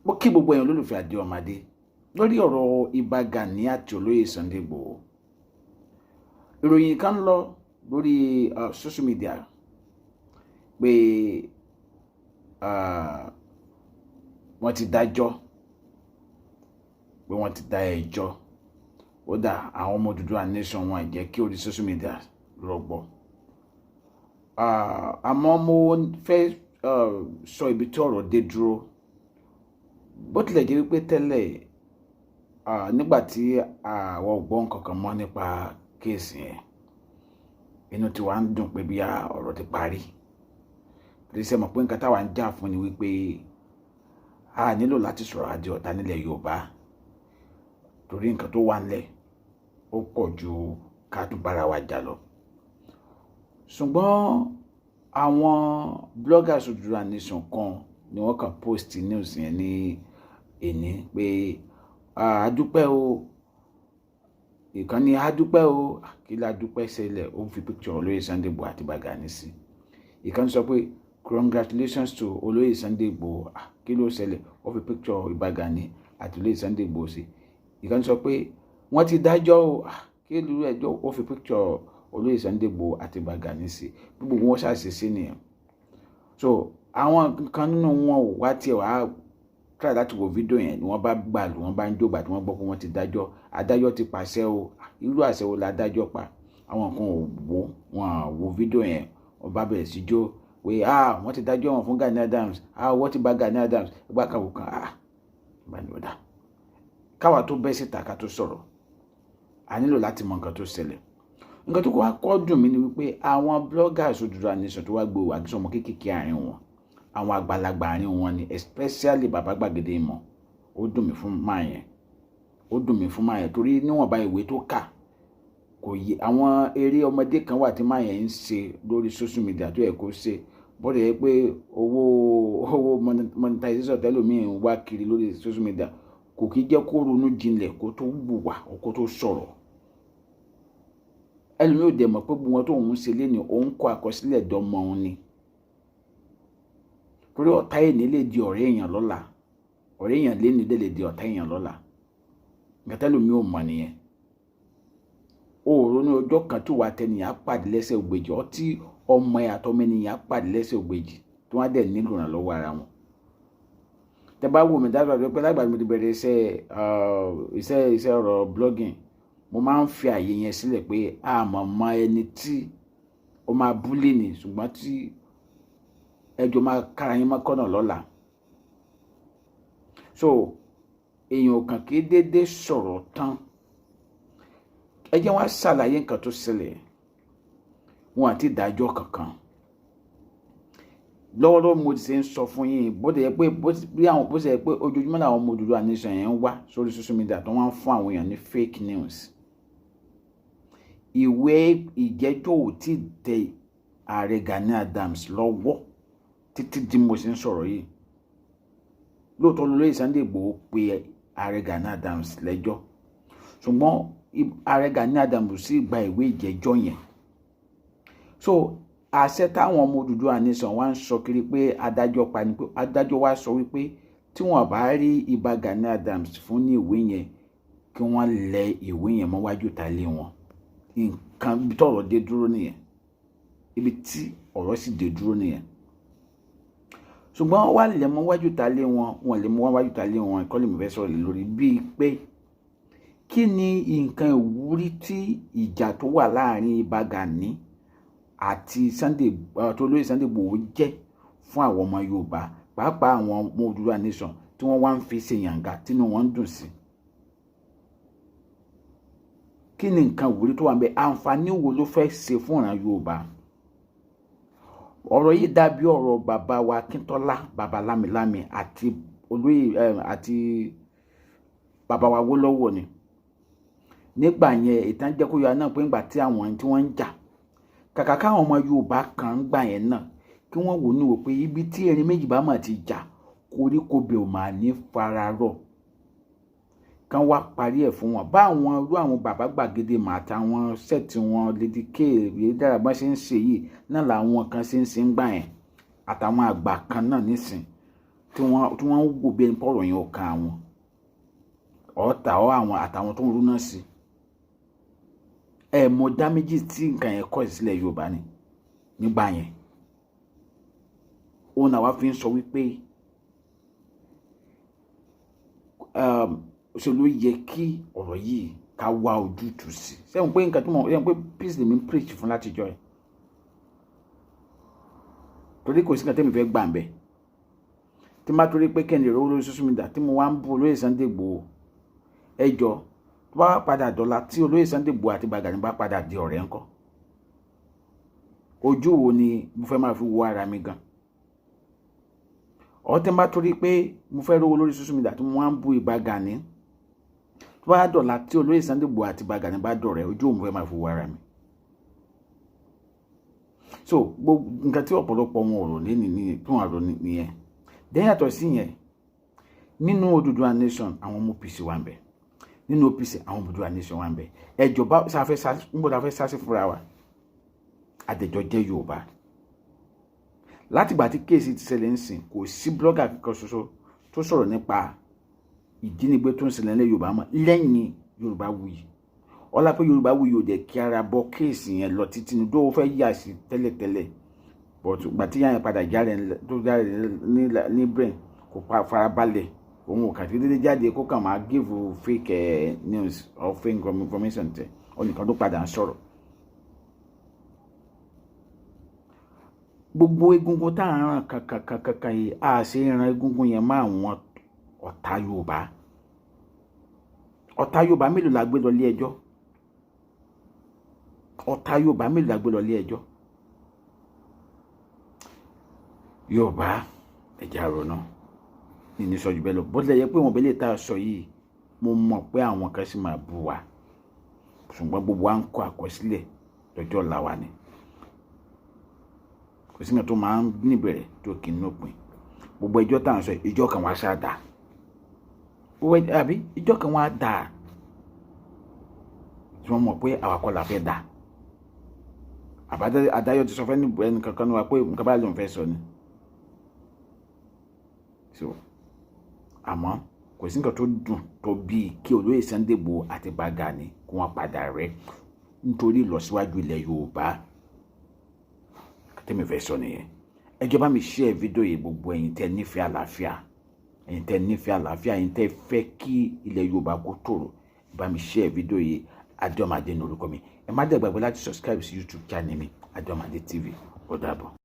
mo kí gbogbo èèyàn lólùfẹ́ Adéọmọdé lórí ọ̀rọ̀ Ìbà Gani àti olóyè Sunday Igboho. Ìròyìn kan ń lọ lórí social media pé wọ́n ti dájọ́ pé wọ́n ti dá ẹjọ́ ó dà àwọn ọmọ Odùduwà nation wọn jẹ́ kí orí social media rọgbọ. Àmọ́ mo fẹ́ sọ ibi tí ọ̀rọ̀ dé dúró. Bó tilẹ̀ jẹ́ wípé tẹ́lẹ̀ nígbà tí àwọn ò gbọ́ nǹkan kan mọ́ nípa kéèsì yẹn, inú tiwa ń dùn pé bí ọ̀rọ̀ ti parí. Torí ṣe mọ̀ pé nǹkan táwa ń jà fún ni wípé a nílò láti sọ̀rọ̀ àdé ọ̀tá nílẹ̀ Yorùbá, torí nǹkan tó wà nílẹ̀ ó pọ̀ ju ká tún bára wa jà lọ. Ṣùgbọ́n àwọn bloggers Odùduwà nation kan ni wọ́n kàn post news yẹn ní èní pé àdúpẹ́ o, ìkànnì àdúpẹ́ o, kí la dúpẹ́ ṣẹlẹ̀, ó fi picture olóyè Sunday Igboho àti Ìbà Gani sí. Ìkànnì sọ pé congratulations to olóyè Sunday Igboho, kí ló ṣẹlẹ̀, ó fi picture Ìbà Gani àti olóyè Sunday Igboho sí. Ìkànnì sọ pé wọ́n ti dájọ́ o, kí ló ẹjọ́, ó fi picture olóyè Sunday Igboho àti Ìbà Gani sí. Gbogbo wọn ṣàṣìṣe nìyẹn. So àwọn kan nínú wọn ò wá tiẹ̀ wá try láti wo fídíò yẹn ni wọ́n bá gbàlù, wọ́n bá ń jó gbà tí wọ́n gbọ́ pé wọ́n ti dájọ́, adájọ́ ti pàṣẹ o, irú àṣẹ wo la dájọ́ pa. Àwọn kan ò wo fídíò yẹn, wọ́n bá bẹ̀rẹ̀ sí jó pé wọ́n ti dájọ́ wọn fún Gani Adams, wọ́n ti bá Gani Adams gbà kàwé kan bá ní ọ̀dà. Káwa tó bẹ́ síta ká tó sọ̀rọ̀, a nílò láti mọ nǹkan tó ṣẹlẹ̀. Nǹkan tó kọ́ dùn mí ni wípé àwọn bloggers Odùduwà nation tó wá gbé wà kí sọmọ kéékèèké àárín wọn, àwọn àgbàlagbà àárín wọn ni, especially Bàbá Gbàgede Ìmọ̀. Ó dùn mí fún máa yẹn, torí níwọ̀nba ìwé tó kà kò yé. Àwọn eré ọmọdé kan wà tí máa yẹn ń ṣe lórí social media tó yẹ kó ṣe, bọ́dọ̀ yẹ pé owó monetization tẹ́lòmíì ń wá kiri lórí social media kò kí jẹ́ kó ronú jinlẹ̀ kó tó wùwà kó tó sọ̀rọ̀. Ẹlòmíì ò dẹ̀ mọ̀ pé gbogbo wọn tó ń ṣe lé ní òun kọ àkọsílẹ̀ dọ́mọ òun ni. Torí ọ̀tá èèyàn lè di ọ̀rẹ́ èèyàn lọ́la, ọ̀rẹ́ èèyàn lé ní lè di ọ̀tá èèyàn lọ́la. Nǹkan tẹ́lòmíì ò mọ̀ nìyẹn. Òòrùn ní ọjọ́ kan tó wà tẹ́nìyàn pàdé lẹ́sẹ̀ ògbèjì, ọtí ọmọ ẹ̀ àtọmọ ènìyàn pàdé lẹ́sẹ̀ ògbèjì tí wọ́n á dẹ̀ nílò ìrànlọ́wọ́ ara wọn. Tẹ́ bá wò mí dábàá pé lágbàdo mo ti bẹ̀rẹ̀ iṣẹ́ ọ̀rọ̀ blogging, mo máa ń fi àyè yẹn sílẹ̀ pé mọ ẹni tí ó máa búlé ni, ṣùgbọ́n tí ẹjọ́ máa kára yín mọ́kànnà lọ́la. So èèyàn kan kì í dédé sọ̀rọ̀ tán. Ẹ jẹ́ wá ṣàlàyé nǹkan tó ṣẹlẹ̀. Wọn àti ìdájọ́ kankan. Lọ́wọ́lọ́wọ́ mo ti ṣe ń sọ fún yín, bó ṣe yẹ pé ojoojúmọ́ làwọn ọmọ Odùduwà nation yẹn ń wá sórí social media tó wọ́n ń fún àwọn èèyàn ní fake news. Ìwé ìjẹ́jọ́ ò tí tẹ ààrẹ Gani Adams lọ́wọ́ títí di mo ṣe ń sọ̀rọ̀ yìí. Lóòótọ́ olóyè Sunday Igboho pe ààrẹ Gani Adams lẹ́jọ́, ṣùgbọ́n ààrẹ Gani Adams sì gba ìwé ìjẹ́jọ́ yẹn. So àṣẹ táwọn ọmọ Odùduwà nation wá ń sọ kiri pé adájọ́ pa ni pé adájọ́ wá sọ wípé tí wọ́n bá rí Ìbà Gani Adams fún ní ìwé yẹn kí wọ́n lẹ ìwé yẹn mọ́ wájú ta lé wọn. Nǹkan ibi tí ọ̀rọ̀ dé dúró nìyẹn, ibi tí ọ̀rọ̀ sì dé dúró nìyẹn. Ṣùgbọ́n wá lẹ̀ mọ́ wájú ta lé wọn, wọ́n lè mọ́ wájú ta lé wọn, ẹ̀kọ́ lè mú fẹ́ sọ̀rọ̀ lórí bíi pé kí ni nǹkan ìwúrí tí ìjà tó wà láàrin Ìbà Gani àti olóyè Sunday Igboho jẹ́ fún àwọn ọmọ Yorùbá, pàápàá àwọn ọmọ Odùduwà nation tí wọ́n wá ń fi ṣe yàǹgà tínú wọn ń dùn sí. Kí ni nǹkan ìwúrí tó wà ń bẹ? Àǹfààní wo ló fẹ́ ṣe fún ìran Yorùbá? Ọ̀rọ̀ yìí dàbí ọ̀rọ̀ bàbá wa Akíntọ́lá, bàbá Lámilámi àti olóyè àti bàbá wa Awólọ́wọ̀ ni. Nígbà yẹn ìtàn jẹ́ kó yọ náà pé nígbà tí àwọn tí wọ́n ń jà, kàkà káwọn ọmọ Yorùbá kan ń gbà yẹn náà kí wọ́n wò ní wò pé ibi tí erin méjì bá mà ti jà koríko bẹ̀ ò máa ní fararọ̀, kan wá parí ẹ̀ fún wọn. Bá àwọn irú àwọn Bàbá Gbàgede Ìmọ̀ àtàwọn sẹ́ẹ̀tì wọn Lady K dára bá ṣe ń ṣe yìí náà làwọn kan ṣe ń gbà yẹn, àtàwọn àgbà kan náà nísìn tí wọ́n wò bí ẹni pọ̀rọ̀ yẹn ò kan àwọn ọ̀tá ọ̀ àwọn àtàwọn tó ń rú náà sí ẹ̀ mọ̀ dá méjì tí nǹkan yẹn kọ́ sílẹ̀ Yorùbá ni nígbà yẹn òun náà wá fi ń sọ wípé ṣe ló yẹ kí ọ̀rọ̀ yìí ká wá ojútùú sí sẹ́wọ̀n pé nǹkan tó mọ̀ sẹ́wọ̀n pé peace lèmi ń preach fún látijọ́ ẹ̀ torí kò sí nǹkan tẹ́mi fẹ́ gbà ń bẹ̀ tí má torí pé kẹ́ni ìrọ̀ olórí social media tí mo wá ń bú olóyè Sunday Igboho ẹjọ́ tó bá padà dọ̀la tí olóyè Sunday Igboho àti Gani bá padà di ọ̀rẹ́ ńkọ́ ojú wo ni mo fẹ́ máa fi wo ara mi gan ọ̀ tẹ́ má torí pé mo fẹ́ rówó lórí social media tí mo wá ń bú Gani tó bá dọ̀la tí olóyè Sunday Igboho àti Gani bá dọ̀rẹ́ ojú wo mo fẹ́ máa fi wo ara mi so gbogbo nǹkan tí ọ̀pọ̀lọpọ̀ wọn ọ̀rọ̀ ní tó wọn ọ̀rọ̀ nìyẹn dẹ́yìn àtọ̀ sí yẹn nínú Odùduwà nation àwọn ọmọ OPC wà ń bẹ nínú OPC àwọn Odùduwà nation wà ń bẹ ẹjọba sáfẹ́ níbo la fẹ́ sásí fúnra wa àdẹjọ jẹ́ Yorùbá látìgbà tí kéèsì ti ṣẹlẹ̀ ń sìn kò sí blọ́gà kankan ṣoṣo tó sọ̀rọ̀ nípa ìjínigbé tó ń ṣẹlẹ̀ ní Yorùbá mọ́ lẹ́yìn Yorùbáwùyí ọlá pé Yorùbáwùyí ò dẹ̀ kí ara bọ́ kéèsì yẹn lọ títí ní tó fẹ́ yà sí tẹ́lẹ̀tẹ́lẹ̀ but gbà tí yàrá padà jáde tó jáde ní brain kò farabalẹ̀ òun ò kàtí dédé jáde kó kàn máa give fake news or fake information tẹ ọnìkan tó padà ń sọ̀rọ̀ gbogbo egungun tá à ń ràn kankan yìí a ṣe ń ran egungun yẹn má àwọn ọ̀tá Yorùbá mélòó la gbé lọ ilé ẹjọ́ ọ̀tá Yorùbá mélòó la gbé lọ ilé ẹjọ́ Yorùbá ẹ̀já ronú ní sọ́jú bẹ́ẹ̀ lọ bó tilẹ̀ yẹ pé wọn bẹ́ẹ̀ lè tá a sọ yìí mo mọ̀ pé àwọn kan sì máa bú wa ṣùgbọ́n gbogbo wa ń kọ àkọsílẹ̀ lọ́jọ́ ọ̀la wa ni kò sí nǹkan tó máa ń níbẹ̀rẹ̀ tó kì í nópin gbogbo ẹjọ́ tá à ń sọ ìjọ kan wá ṣáà dà àbí ìjọ kan wá dà tí wọ́n mọ̀ pé àwa kọ́ la fẹ́ dà àbádáyọ̀ ti sọ fẹ́ ní ẹnì kankan wa pé nǹkan báyìí ló ń fẹ́ sọ ni so àmọ́ kò sí nǹkan tó dùn tó bíi kí olóyè Sunday Igboho àti Gani kó wọn padà rẹ́ nítorí ìlọsíwájú ilẹ̀ Yorùbá tẹ́mi fẹ́ sọ nìyẹn ẹjọ́ bá mi share fídíò yìí gbogbo ẹ̀yin tẹ́ nífẹ̀ẹ́ àlàáfíà ẹ̀yin tẹ́ fẹ́ kí ilẹ̀ Yorùbá kó tòrò bá mi share fídíò yìí Adéọmọdé ní orúkọ mi ẹ má dẹ̀ gbàgbé láti subscribe sí YouTube channel mi Adéọmọdé TV ó dàbọ̀.